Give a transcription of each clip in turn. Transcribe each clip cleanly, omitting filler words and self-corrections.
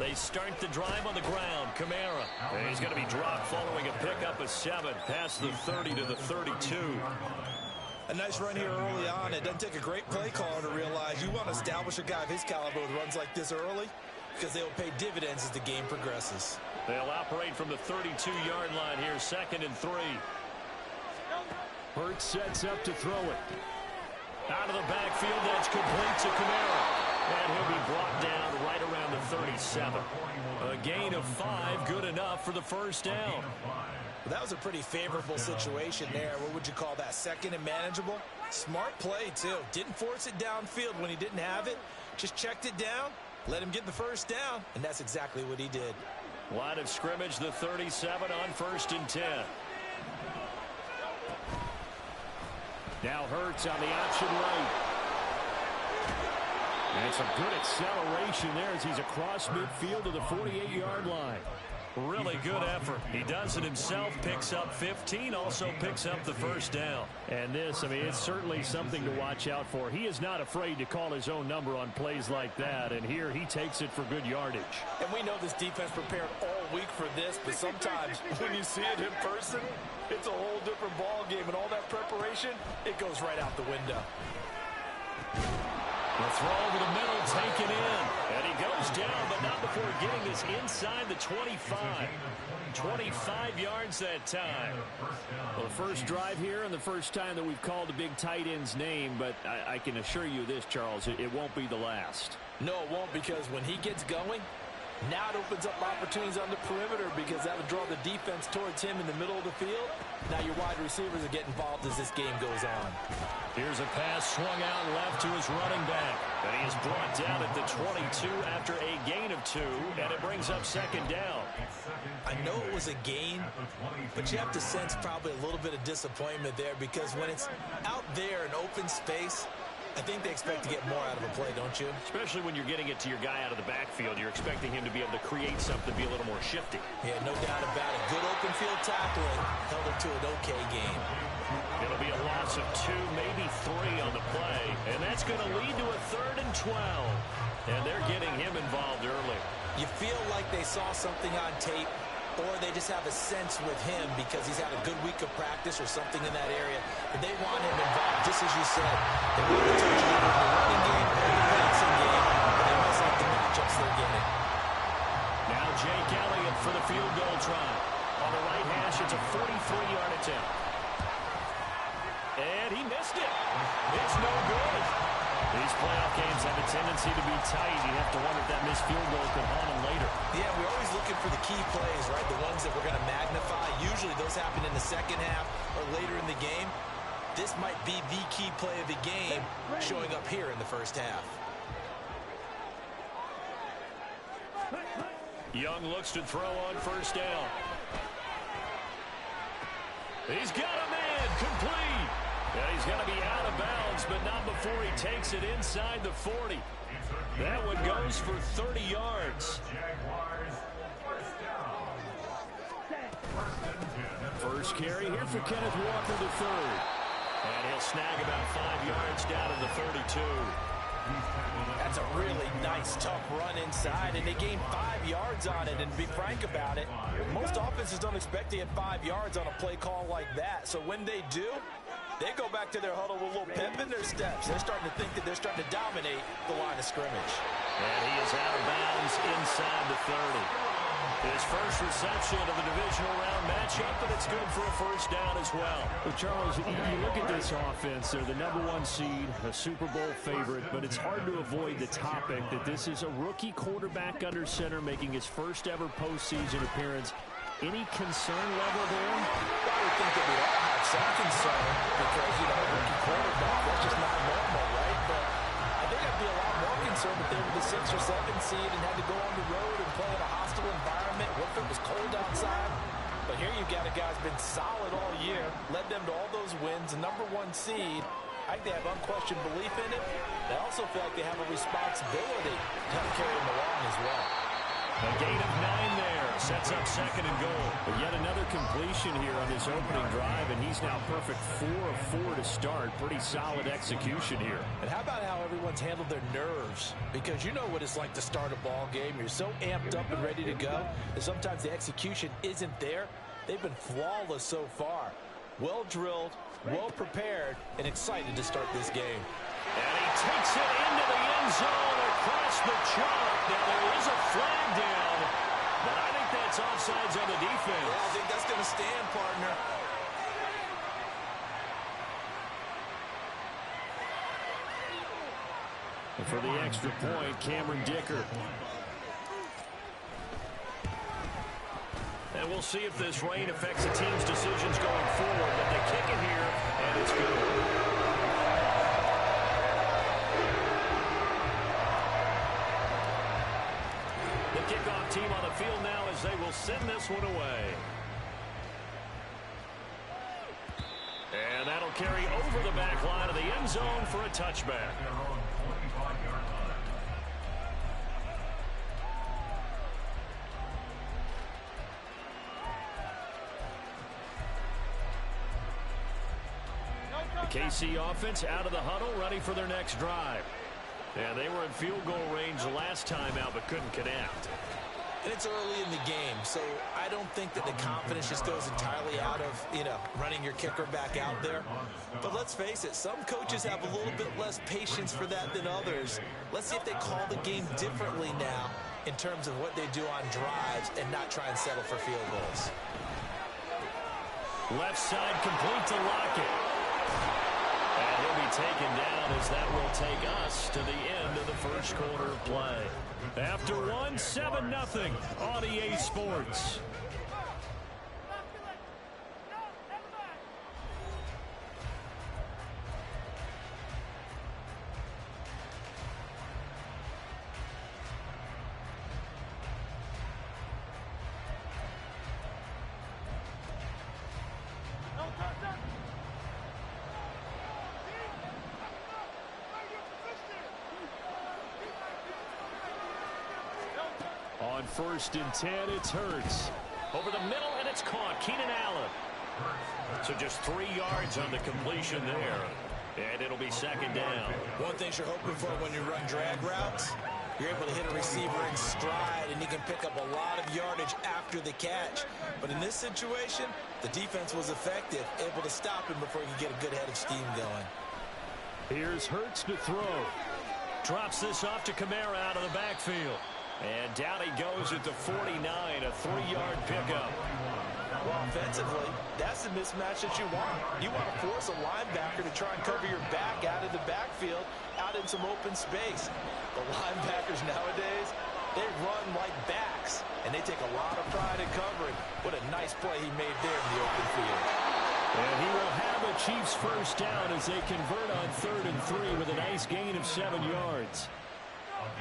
They start the drive on the ground. Kamara. And he's going to be dropped following a pickup of 7 past the 30 to the 32. A nice run here early on. It doesn't take a great play caller to realize you want to establish a guy of his caliber with runs like this early because they will pay dividends as the game progresses. They'll operate from the 32-yard line here, 2nd and 3. Hurts sets up to throw it. Out of the backfield, that's complete to Kamara. And he'll be brought down right around the 37. A gain of 5, good enough for the first down. Well, that was a pretty favorable situation there. What would you call that? 2nd and manageable? Smart play, too. Didn't force it downfield when he didn't have it. Just checked it down, let him get the first down, and that's exactly what he did. Line of scrimmage, the 37 on 1st and 10. Now Hurts on the option right. And some good acceleration there as he's across midfield to the 48-yard line. Really good effort. He does it himself, picks up 15, also picks up the first down. And this, I mean, it's certainly something to watch out for. He is not afraid to call his own number on plays like that, and here he takes it for good yardage. And we know this defense prepared all week for this, but sometimes when you see it in person, it's a whole different ball game, and all that preparation, it goes right out the window. The throw over the middle, taken in. And he goes down, but not before getting this inside the 25. 25 yards that time. Well, the first drive here and the first time that we've called the big tight end's name, but I can assure you this, Charles, it won't be the last. No, it won't, because when he gets going, now it opens up opportunities on the perimeter because that would draw the defense towards him in the middle of the field. Now your wide receivers are getting involved as this game goes on. Here's a pass swung out left to his running back. And he is brought down at the 22 after a gain of 2, and it brings up 2nd down. I know it was a gain, but you have to sense probably a little bit of disappointment there because when it's out there in open space, I think they expect to get more out of a play, don't you? Especially when you're getting it to your guy out of the backfield. You're expecting him to be able to create something, be a little more shifty. Yeah, no doubt about it. Good open field tackling held it to an okay game. It'll be a loss of 2, maybe 3 on the play. And that's going to lead to a 3rd and 12. And they're getting him involved early. You feel like they saw something on tape, or they just have a sense with him because he's had a good week of practice or something in that area. And they want him involved, just as you said. They want to touch him in the running game or the passing game, but they must like the matchups they're getting. Now Jake Elliott for the field goal try. On the right hash, it's a 43-yard attempt. And he missed it. It's no good. These playoff games have a tendency to be tight. You have to wonder if that missed field goal could haunt him later. Yeah, we're always looking for the key plays, right? The ones that we're going to magnify. Usually those happen in the second half or later in the game. This might be the key play of the game showing up here in the first half. Young looks to throw on 1st down. He's got a man complete. And he's going to be out of bounds, but not before he takes it inside the 40. That one goes for 30 yards. First carry here for Kenneth Walker III. And he'll snag about 5 yards down to the 32. That's a really nice, tough run inside, and they gained 5 yards on it. And to be frank about it, most offenses don't expect to get 5 yards on a play call like that. So when they do, they go back to their huddle with a little pep in their steps. They're starting to think that they're starting to dominate the line of scrimmage. And he is out of bounds inside the 30. His first reception of the divisional round matchup, but it's good for a first down as well. Well, Charles, you look at this offense. They're the #1 seed, a Super Bowl favorite, but it's hard to avoid the topic that this is a rookie quarterback under center making his first ever postseason appearance. Any concern level there? I would think that we all have some concern because, you know, rookie quarterback, that's just not normal, right? But I think I'd be a lot more concerned if they were the 6th or 7th seed and had to go on the road and play in a hostile environment. What if it was cold outside? But here you've got a guy who's been solid all year, led them to all those wins, #1 seed. I think they have unquestioned belief in it. They also feel like they have a responsibility to help carry them along as well. A gain of 9 there. Sets up second and goal. But yet another completion here on his opening drive, and he's now perfect 4 of 4 to start. Pretty solid execution here. And how about how everyone's handled their nerves? Because you know what it's like to start a ball game. You're so amped up and ready to go, and sometimes the execution isn't there. They've been flawless so far. Well drilled, well prepared, and excited to start this game. And he takes it into the end zone across the chalk. Now there is a flag down, but I think that's offsides on the defense. Yeah, I think that's going to stand, partner. And for the extra point, Cameron Dicker. And we'll see if this rain affects the team's decisions going forward. But they kick it here, and it's good. The kickoff team on the field now as they will send this one away. And that'll carry over the back line of the end zone for a touchback. The KC offense out of the huddle, ready for their next drive. Yeah, they were in field goal range last time out, but couldn't connect. And it's early in the game, so I don't think that the confidence just goes entirely out of, running your kicker back out there. But let's face it, some coaches have a little bit less patience for that than others. Let's see if they call the game differently now in terms of what they do on drives and not try and settle for field goals. Left side complete to Lockett. And he'll be taken down as that will take us to the end of the first quarter of play. After one, 7-0 on EA Sports. On 1st and 10, it's Hurts. Over the middle, and it's caught. Keenan Allen. So just 3 yards on the completion there. And it'll be second down. One thing you're hoping for when you run drag routes, you're able to hit a receiver in stride, and he can pick up a lot of yardage after the catch. But in this situation, the defense was effective, able to stop him before he could get a good head of steam going. Here's Hurts to throw. Drops this off to Kamara out of the backfield. And down he goes at the 49, a 3-yard pickup. Well, offensively, that's the mismatch that you want. You want to force a linebacker to try and cover your back out of the backfield, out in some open space. The linebackers nowadays, they run like backs, and they take a lot of pride in covering. What a nice play he made there in the open field. And he will have a Chiefs first down as they convert on 3rd and 3 with a nice gain of 7 yards.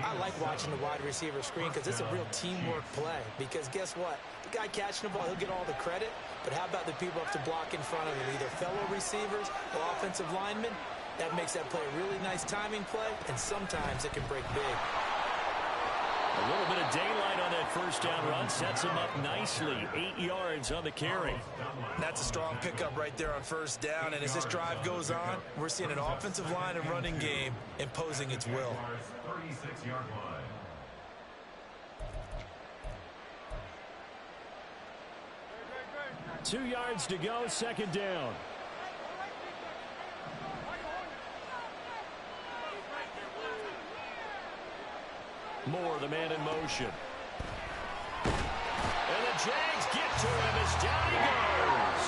I like watching the wide receiver screen because it's a real teamwork play. Because guess what? The guy catching the ball, he'll get all the credit. But how about the people up to block in front of him, either fellow receivers or offensive linemen? That makes that play a really nice timing play, and sometimes it can break big. A little bit of daylight on that first down run sets him up nicely. 8 yards on the carry. That's a strong pickup right there on first down. And as this drive goes on, we're seeing an offensive line and running game imposing its will. 36-yard line. Two yards to go, second down. Moore, the man in motion. And the Jags get to him as down he goes.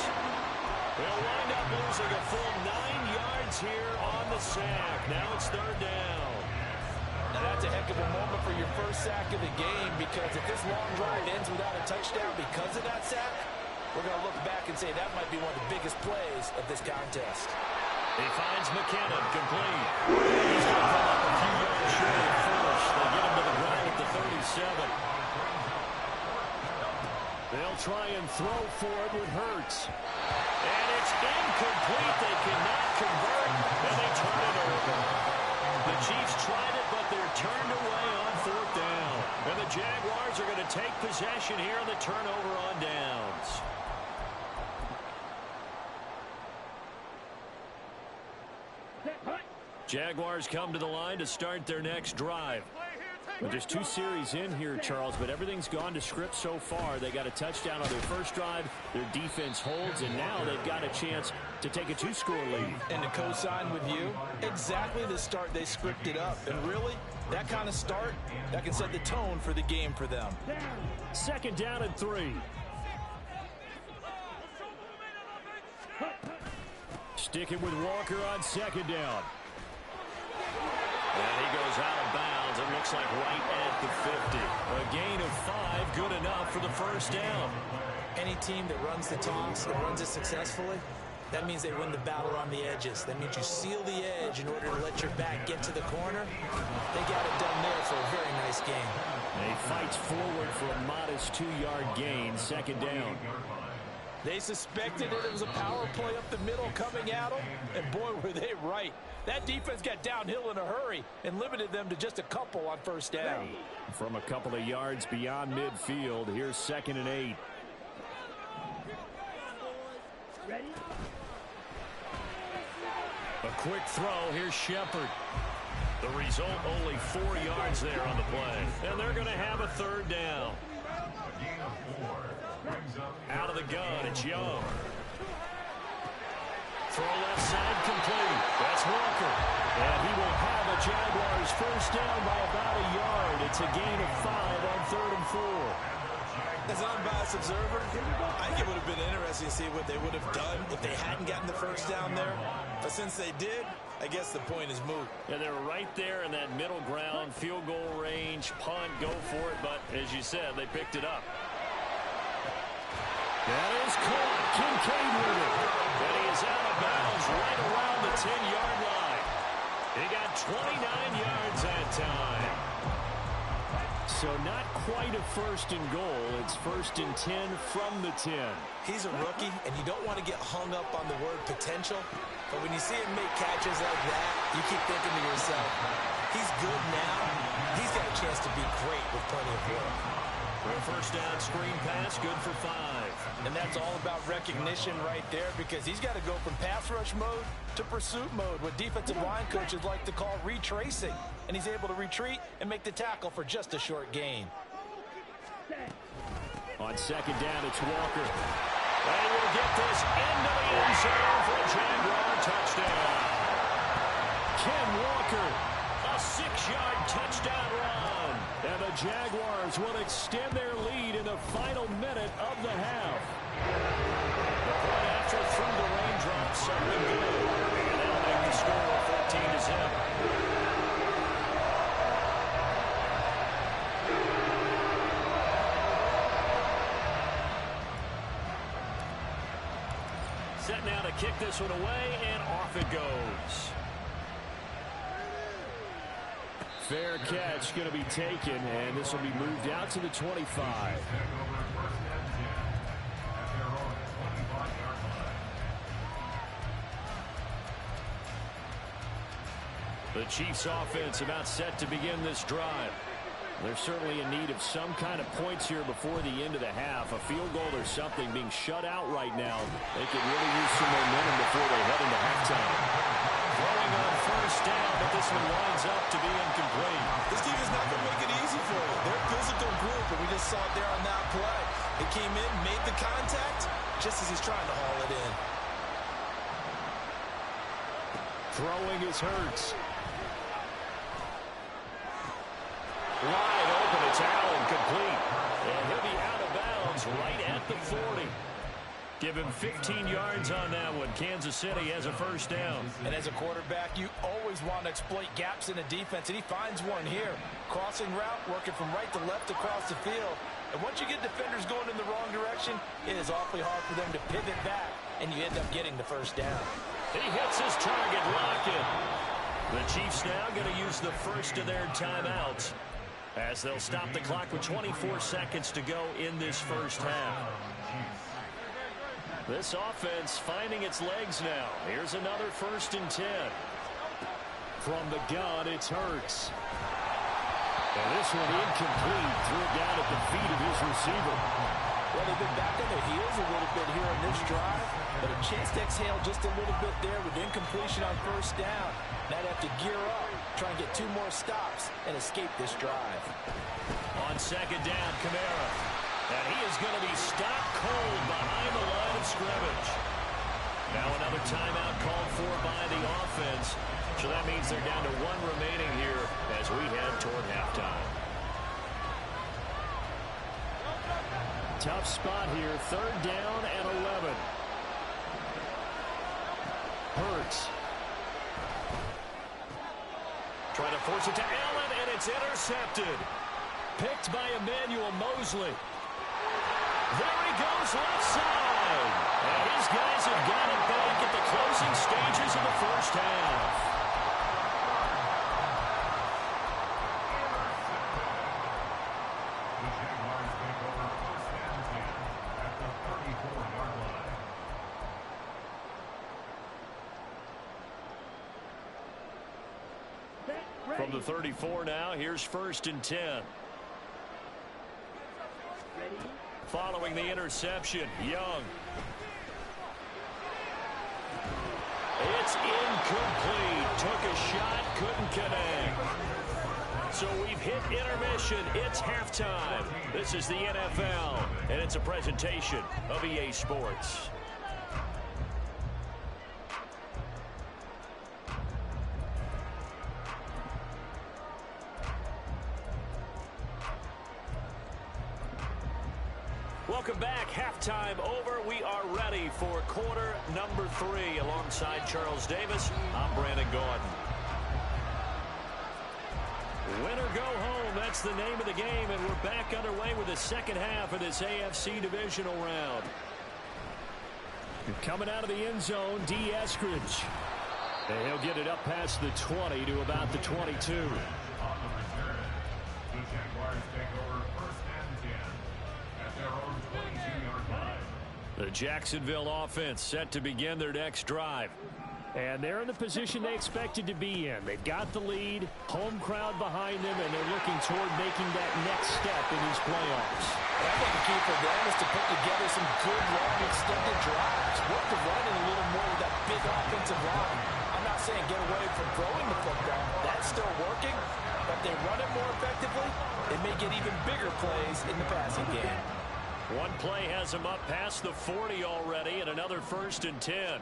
They'll wind up losing a full 9 yards here on the sack. Now it's third down. Now that's a heck of a moment for your first sack of the game, because if this long drive ends without a touchdown because of that sack, we're going to look back and say that might be one of the biggest plays of this contest. He finds McKinnon, complete. He's going to come up a few yards short at first. They get him to the ground at the 37. They'll try and throw for it with Hurts. And it's incomplete. They cannot convert, and they turn it over. The Chiefs tried it, but they're turned away on 4th down. And the Jaguars are going to take possession here on the turnover on downs. Jaguars come to the line to start their next drive. Well, just 2 series in here, Charles, but everything's gone to script so far. They got a touchdown on their first drive. Their defense holds, and now they've got a chance to take a 2-score lead. And to co-sign with you, exactly the start they scripted up. And really, that kind of start, that can set the tone for the game for them. 2nd down and 3. Sticking with Walker on 2nd down. And he goes out of bounds. It looks like right at the 50. A gain of 5, good enough for the first down. Any team that runs the toss and runs it successfully, that means they win the battle on the edges. That means you seal the edge in order to let your back get to the corner. They got it done there for a very nice game. He fights forward for a modest 2-yard gain, 2nd down. They suspected it was a power play up the middle coming at them, and boy, were they right. That defense got downhill in a hurry and limited them to just a couple on first down. From a couple of yards beyond midfield, here's 2nd and 8. A quick throw. Here's Shepard. The result, only 4 yards there on the play. And they're going to have a 3rd down. Out of the gun, it's Young. Throw left side complete. That's Walker. And he will have a Jaguars first down by about a yard. It's a gain of 5 on 3rd and 4. As an unbiased observer, I think it would have been interesting to see what they would have done if they hadn't gotten the first down there. But since they did, I guess the point is moot. And they're right there in that middle ground, field goal range, punt, go for it. But as you said, they picked it up. That is caught. Kincaid with it. And he is out of bounds right around the 10-yard line. He got 29 yards that time. So not quite a 1st and goal. It's 1st and 10 from the 10. He's a rookie, and you don't want to get hung up on the word potential. But when you see him make catches like that, you keep thinking to yourself, he's good now. He's got a chance to be great with plenty of work. For a first down screen pass, good for 5. And that's all about recognition right there, because he's got to go from pass rush mode to pursuit mode, what defensive line coaches like to call retracing. And he's able to retreat and make the tackle for just a short gain. On 2nd down, it's Walker. And he will get this into the end zone for a Jaguar touchdown. Ken Walker, a 6-yard touchdown run. And the Jaguars will extend their lead in the final minute of the half. The point after through the raindrops, something good. And they'll make the score 14-0. Set now to kick this one away, and off it goes. Fair catch going to be taken, and this will be moved out to the 25. The Chiefs offense about set to begin this drive. They're certainly in need of some kind of points here before the end of the half. A field goal or something, being shut out right now. They could really use some momentum before they head into halftime. Throwing on first down, but this one winds up to be incomplete. This team is not going to make it easy for you. They're a physical group, and we just saw it there on that play. They came in, made the contact, just as he's trying to haul it in. Throwing is Hurts. Wide open, it's Allen, complete. And he'll be out of bounds right at the 40. Give him 15 yards on that one. Kansas City has a first down. And as a quarterback, you always want to exploit gaps in a defense, and he finds one here. Crossing route, working from right to left across the field. And once you get defenders going in the wrong direction, it is awfully hard for them to pivot back, and you end up getting the first down. He hits his target, Lockett. The Chiefs now going to use the first of their timeouts, as they'll stop the clock with 24 seconds to go in this first half. This offense finding its legs now. Here's another 1st and 10. From the gun, it's Hurts. And this one incomplete. Threw it down at the feet of his receiver. Well, they've been back on their heels a little bit here on this drive, but a chance to exhale just a little bit there with incompletion on first down. Now they have to gear up, try and get 2 more stops, and escape this drive. On second down, Kamara. And he is going to be stopped cold behind the line of scrimmage. Now another timeout called for by the offense. So that means they're down to 1 remaining here as we head toward halftime. Tough spot here. 3rd down and 11. Hurts. Trying to force it to Allen, and it's intercepted. Picked by Emmanuel Mosley. There he goes left side. And his guys have got it back at the closing stages of the first half. The Jaguars take over first and 10 at the 34-yard line. From the 34 now, here's 1st and 10. Following the interception, Young. It's incomplete. Took a shot, couldn't connect. So we've hit intermission. It's halftime. This is the NFL, and it's a presentation of EA Sports. Welcome back. Halftime over. We are ready for quarter number 3. Alongside Charles Davis, I'm Brandon Gaudin. Win or go home, that's the name of the game, and we're back underway with the second half of this AFC Divisional round. Coming out of the end zone, D. Eskridge. And he'll get it up past the 20 to about the 22. On the return, the Jaguars take over first and 10 at their own 22-yard line. The Jacksonville offense set to begin their next drive. And they're in the position they expected to be in. They've got the lead, home crowd behind them, and they're looking toward making that next step in these playoffs. I think the key for them is to put together some good, long, extended drives. Work the running a little more with that big offensive line. I'm not saying get away from throwing the football. That's still working. But if they run it more effectively, they may get even bigger plays in the passing game. One play has them up past the 40 already, and another 1st and 10.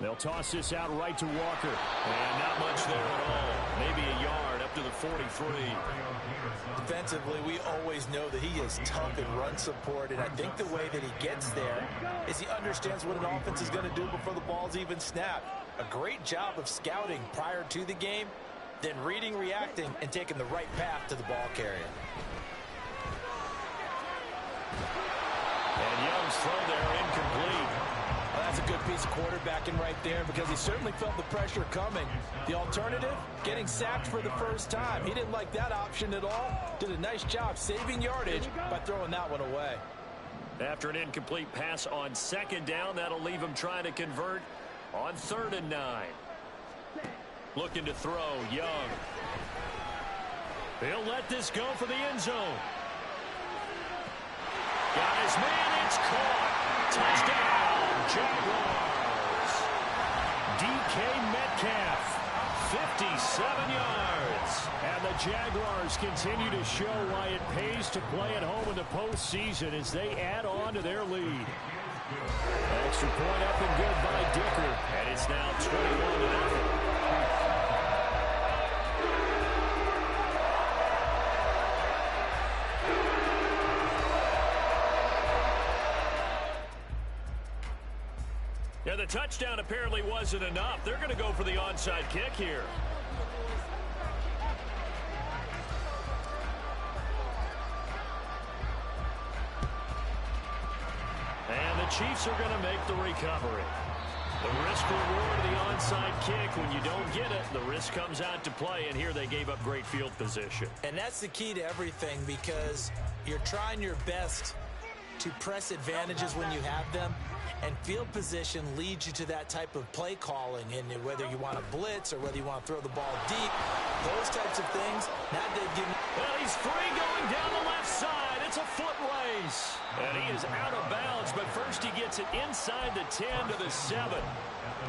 They'll toss this out right to Walker. And not much there at all. Maybe a yard up to the 43. Defensively, we always know that he is tough in run support, and I think the way that he gets there is he understands what an offense is going to do before the ball's even snapped. A great job of scouting prior to the game, then reading, reacting, and taking the right path to the ball carrier. And Young's throw there incomplete. Well, that's a good piece of quarterbacking right there because he certainly felt the pressure coming. The alternative, getting sacked for the first time. He didn't like that option at all. Did a nice job saving yardage by throwing that one away. After an incomplete pass on 2nd down, that'll leave him trying to convert on 3rd and 9. Looking to throw, Young. He'll let this go for the end zone. Got his man, it's caught. Touchdown, Jaguars. DK Metcalf, 57 yards. And the Jaguars continue to show why it pays to play at home in the postseason as they add on to their lead. Extra point up and good by Dicker. And it's now 21-0. Yeah, the touchdown apparently wasn't enough. They're going to go for the onside kick here. And the Chiefs are going to make the recovery. The risk reward of the onside kick. When you don't get it, the risk comes out to play, and here they gave up great field position. And that's the key to everything because you're trying your best to press advantages when you have them, And field position leads you to that type of play calling, and whether you want to blitz or whether you want to throw the ball deep, those types of things. Now they give me. Well, he's free going down the left side. It's a foot race. And he is out of bounds, but first he gets it inside the 10 to the 7.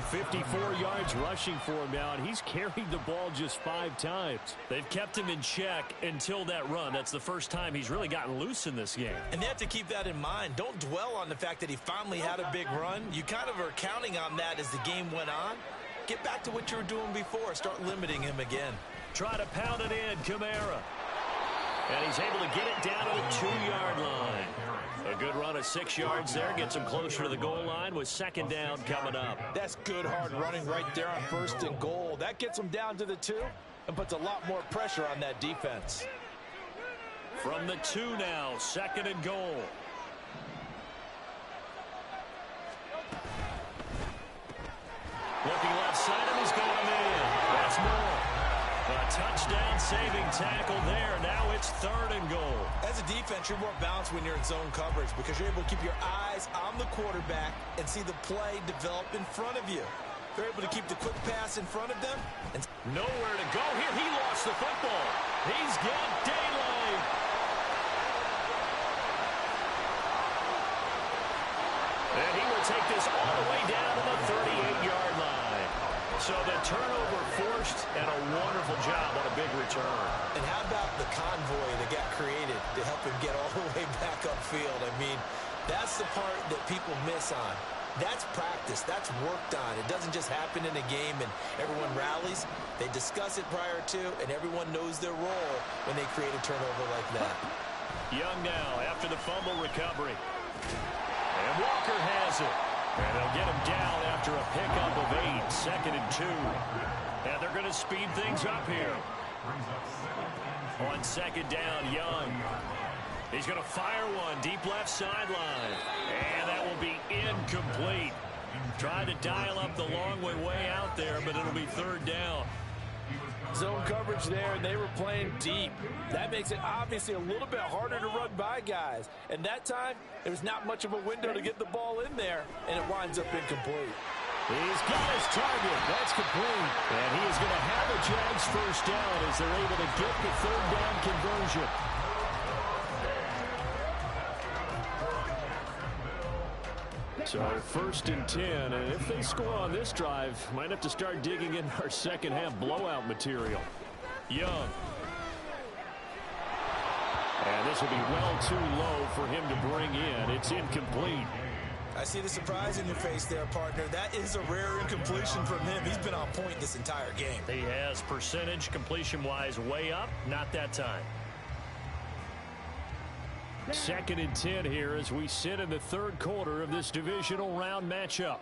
54 yards rushing for him now, and he's carried the ball just 5 times. They've kept him in check until that run. That's the first time he's really gotten loose in this game. And they have to keep that in mind. Don't dwell on the fact that he finally had a big run. You kind of are counting on that as the game went on. Get back to what you were doing before. Start limiting him again. Try to pound it in, Kamara. And he's able to get it down to the 2-yard line. A good run of 6 yards there. Gets him closer to the goal line with second down coming up. That's good hard running right there on first and goal. That gets him down to the 2 and puts a lot more pressure on that defense. From the 2 now, second and goal. Looking left side, and he's going in. That's more. A touchdown saving tackle there. Now it's third and goal. As a defense, you're more balanced when you're in zone coverage because you're able to keep your eyes on the quarterback and see the play develop in front of you. They're able to keep the quick pass in front of them. And nowhere to go here. He lost the football. He's got daylight. And he will take this all the way down to the 38-yard line. So the turnover forced, and a wonderful job on a big return. And how about the convoy that got created to help him get all the way back upfield? I mean, that's the part that people miss on. That's practice. That's worked on. It doesn't just happen in a game and everyone rallies. They discuss it prior to, and everyone knows their role when they create a turnover like that. Young now after the fumble recovery. And Walker has it. And they'll get him down after a pickup of 8, second and 2. And they're going to speed things up here. On second down, Young. He's going to fire one deep left sideline. And that will be incomplete. Tried to dial up the long way out there, but it'll be third down. Zone coverage there, and they were playing deep. That makes it obviously a little bit harder to run by guys. And that time, there was not much of a window to get the ball in there, and it winds up incomplete. He's got his target. That's complete. And he is going to have a Jags first down as they're able to get the third down conversion. So first and 10, and if they score on this drive, might have to start digging in our second half blowout material. Young. And this will be well too low for him to bring in. It's incomplete. I see the surprise in your face there, partner. That is a rare incompletion from him. He's been on point this entire game. He has percentage completion-wise way up. Not that time. Second and 10 here as we sit in the third quarter of this divisional round matchup.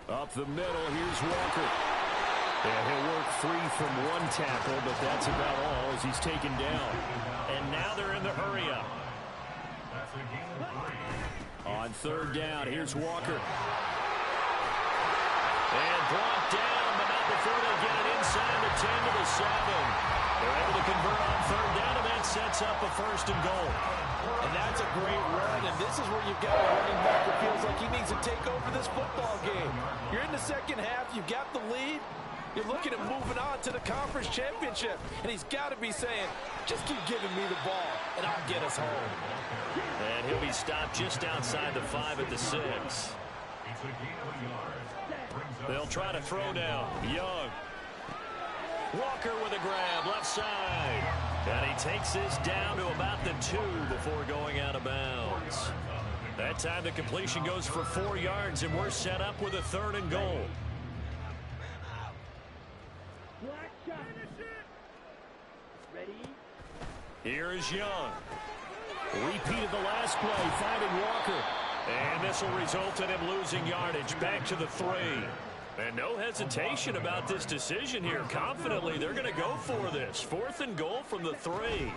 Up the middle, here's Walker. And he'll work free from one tackle, but that's about all as he's taken down. And now they're in the hurry-up. On third down, here's Walker. And brought down, but not before they get it inside the 10 to the 7. They're able to convert on third down, and that sets up a first and goal. And that's a great run, and this is where you've got a running back that feels like he needs to take over this football game. You're in the second half, you've got the lead. You're looking at moving on to the conference championship, and he's got to be saying, just keep giving me the ball, and I'll get us home. And he'll be stopped just outside the 5 at the 6. They'll try to throw now. Young. Walker with a grab, left side. And he takes this down to about the 2 before going out of bounds. That time the completion goes for 4 yards, and we're set up with a third and goal. Here is Young. Repeat of the last play, finding Walker. And this will result in him losing yardage back to the 3. And no hesitation about this decision here. Confidently, they're going to go for this. Fourth and goal from the 3.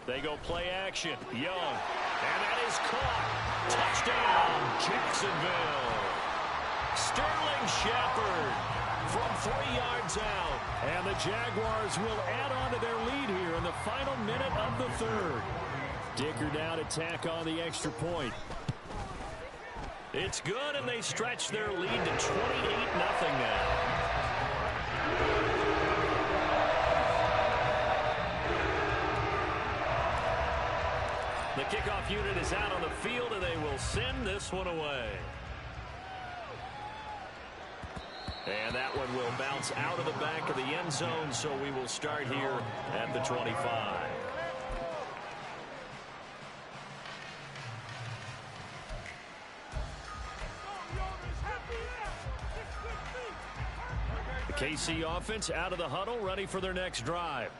They go play action. Young. And that is caught. Touchdown, Jacksonville. Sterling Shepard from 3 yards out. And the Jaguars will add on to their lead here in the final minute of the 3rd. Dicker down to tack on the extra point. It's good, and they stretch their lead to 28-0 now. The kickoff unit is out on the field, and they will send this one away. And that one will bounce out of the back of the end zone, so we will start here at the 25. The KC offense out of the huddle, ready for their next drive.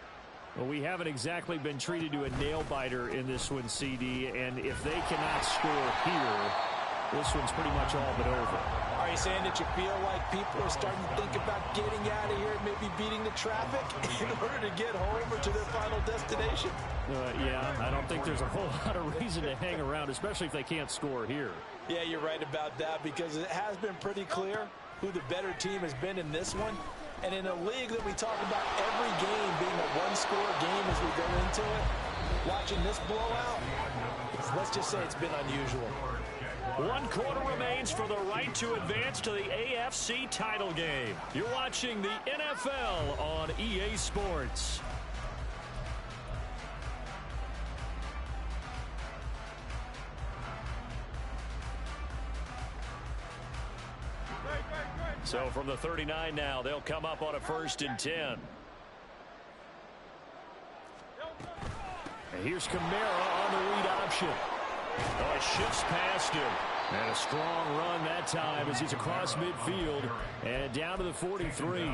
Well, we haven't exactly been treated to a nail-biter in this one, CD, and if they cannot score here, this one's pretty much all but over. Are you saying that you feel like people are starting to think about getting out of here and maybe beating the traffic in order to get home or to their final destination? Yeah, I don't think there's a whole lot of reason to hang around, especially if they can't score here. Yeah, you're right about that, because it has been pretty clear who the better team has been in this one. And in a league that we talk about every game being a one-score game as we go into it, watching this blowout, let's just say it's been unusual. 1 quarter remains for the right to advance to the AFC title game. You're watching the NFL on EA Sports. So from the 39 now, they'll come up on a 1st and 10. And here's Kamara on the read option. Oh, it shifts past him. And a strong run that time as he's across midfield and down to the 43.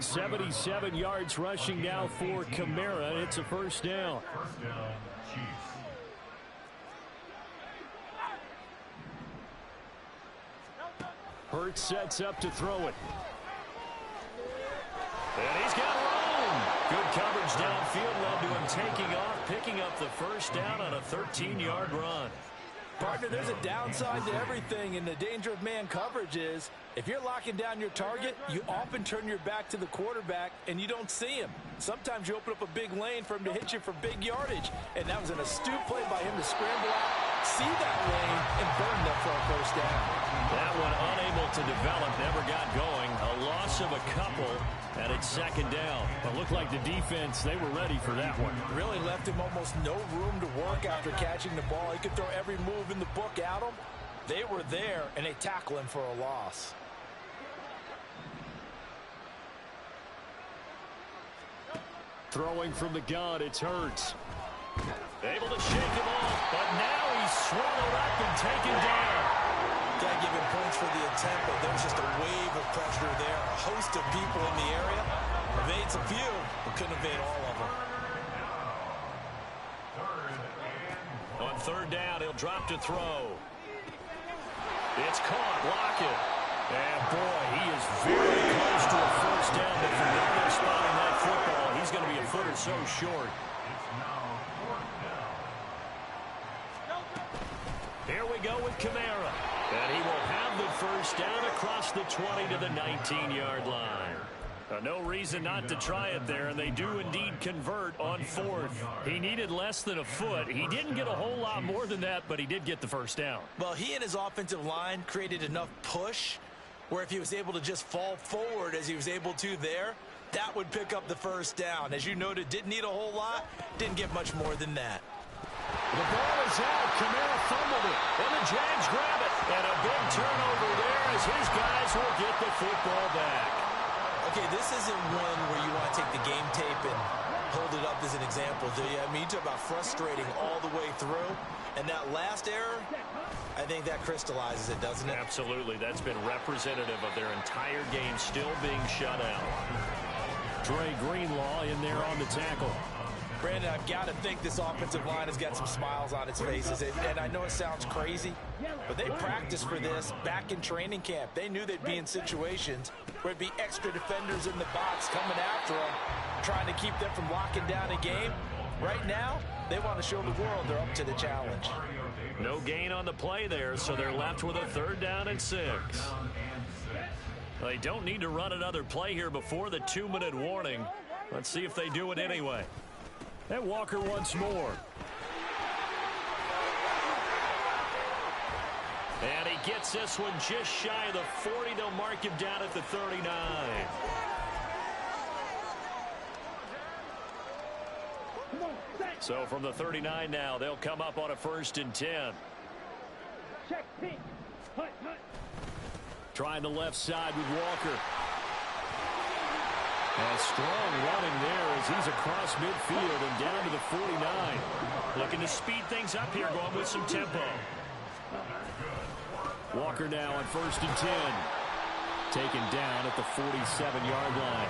77 yards rushing now for Kamara. It's a 1st down. Hurts sets up to throw it. And he's got room. Good coverage downfield led to him taking off, picking up the 1st down on a 13-yard run. Partner, there's a downside to everything, and the danger of man coverage is if you're locking down your target, you often turn your back to the quarterback and you don't see him. Sometimes you open up a big lane for him to hit you for big yardage, and that was an astute play by him to scramble out, see that lane, and burn them for a 1st down. That one unable to develop, never got going. A loss of a couple, and it's 2nd down. But looked like the defense, they were ready for that one. Really left him almost no room to work after catching the ball. He could throw every move in the book at him. They were there, and they tackle him for a loss. Throwing from the gun, it's Hurts. Able to shake him off, but now he's swallowed up and taken down. Gotta give him points for the attempt, but there's just a wave of pressure there. A host of people in the area. Evades a few, but couldn't evade all of them. On 3rd down, he'll drop to throw. It's caught, Lockett. And boy, he is very close to a 1st down, but from where they're spotting that football, he's going to be a foot or so short. Here we go with Kamara. And he will have the 1st down across the 20 to the 19-yard line. No reason not to try it there, and they do indeed convert on 4th. He needed less than a foot. He didn't get a whole lot more than that, but he did get the 1st down. Well, he and his offensive line created enough push where if he was able to just fall forward as he was able to there, that would pick up the 1st down. As you noted, didn't need a whole lot, didn't get much more than that. The ball is out. Kamara fumbled it, and the Jags grab it. And a big turnover there as his guys will get the football back. Okay, this isn't one where you want to take the game tape and hold it up as an example, do you? I mean, you talk about frustrating all the way through. And that last error, I think that crystallizes it, doesn't it? Absolutely. That's been representative of their entire game still being shut out. Dre Greenlaw in there on the tackle. Brandon, I've got to think this offensive line has got some smiles on its faces. And I know it sounds crazy, but they practiced for this back in training camp. They knew they'd be in situations where it'd be extra defenders in the box coming after them, trying to keep them from locking down a game. Right now, they want to show the world they're up to the challenge. No gain on the play there, so they're left with a 3rd down and 6. They don't need to run another play here before the 2-minute warning. Let's see if they do it anyway. And Walker once more. And he gets this one just shy of the 40. They'll mark him down at the 39. So from the 39 now, they'll come up on a 1st and 10. Trying the left side with Walker. And strong running there as he's across midfield and down to the 49. Looking to speed things up here, going with some tempo. Walker now on 1st and 10. Taken down at the 47-yard line.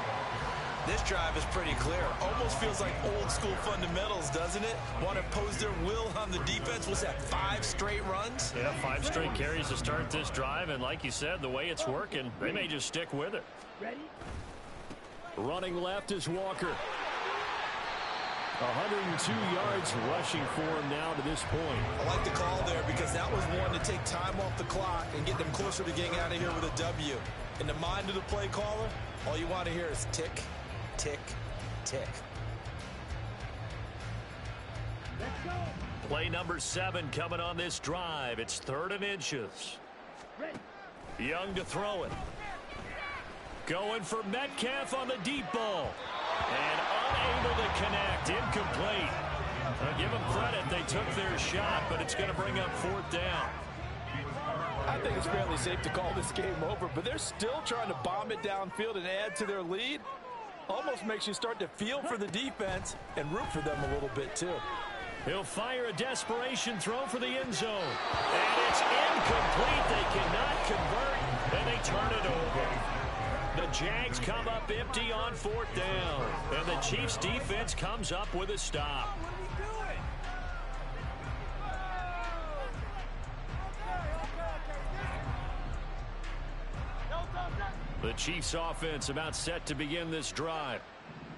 This drive is pretty clear. Almost feels like old school fundamentals, doesn't it? Want to impose their will on the defense. What's that, 5 straight runs? Yeah, 5 straight carries to start this drive. And like you said, the way it's working, they may just stick with it. Ready? Running left is Walker. 102 yards rushing for him now to this point. I like the call there because that was one to take time off the clock and get them closer to getting out of here with a W. In the mind of the play caller, all you want to hear is tick, tick, tick. Let's go. Play number 7 coming on this drive. It's 3rd and inches. Ready. Young to throw it. Going for Metcalf on the deep ball. And unable to connect. Incomplete. I'll give them credit. They took their shot, but it's going to bring up 4th down. I think it's fairly safe to call this game over, but they're still trying to bomb it downfield and add to their lead. Almost makes you start to feel for the defense and root for them a little bit, too. He'll fire a desperation throw for the end zone. And it's incomplete. They cannot convert, and they turn it over. The Jags come up empty on 4th down. And the Chiefs defense comes up with a stop. The Chiefs offense about set to begin this drive.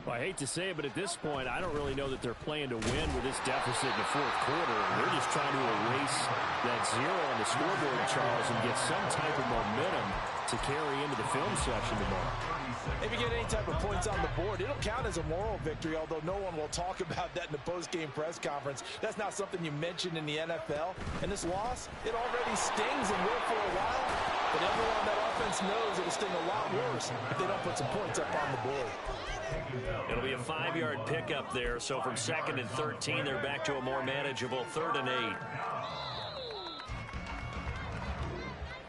Well, I hate to say it, but at this point, I don't really know that they're playing to win with this deficit in the 4th quarter. They're just trying to erase that 0 on the scoreboard, Charles, and get some type of momentum to carry into the film session tomorrow. If you get any type of points on the board, it'll count as a moral victory, although no one will talk about that in the post-game press conference. That's not something you mentioned in the NFL. And this loss, it already stings and will for a while. But everyone on that offense knows it'll sting a lot worse if they don't put some points up on the board. It'll be a 5-yard pickup there. So from 2nd and 13, they're back to a more manageable 3rd and 8.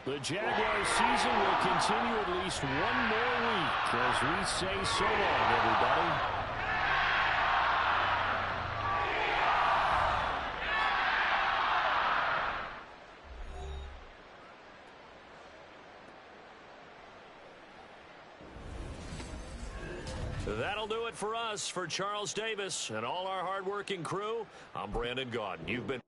The Jaguars season will continue at least one more week as we say so long, everybody. That'll do it for us. For Charles Davis and all our hardworking crew, I'm Brandon Gaudin. You've been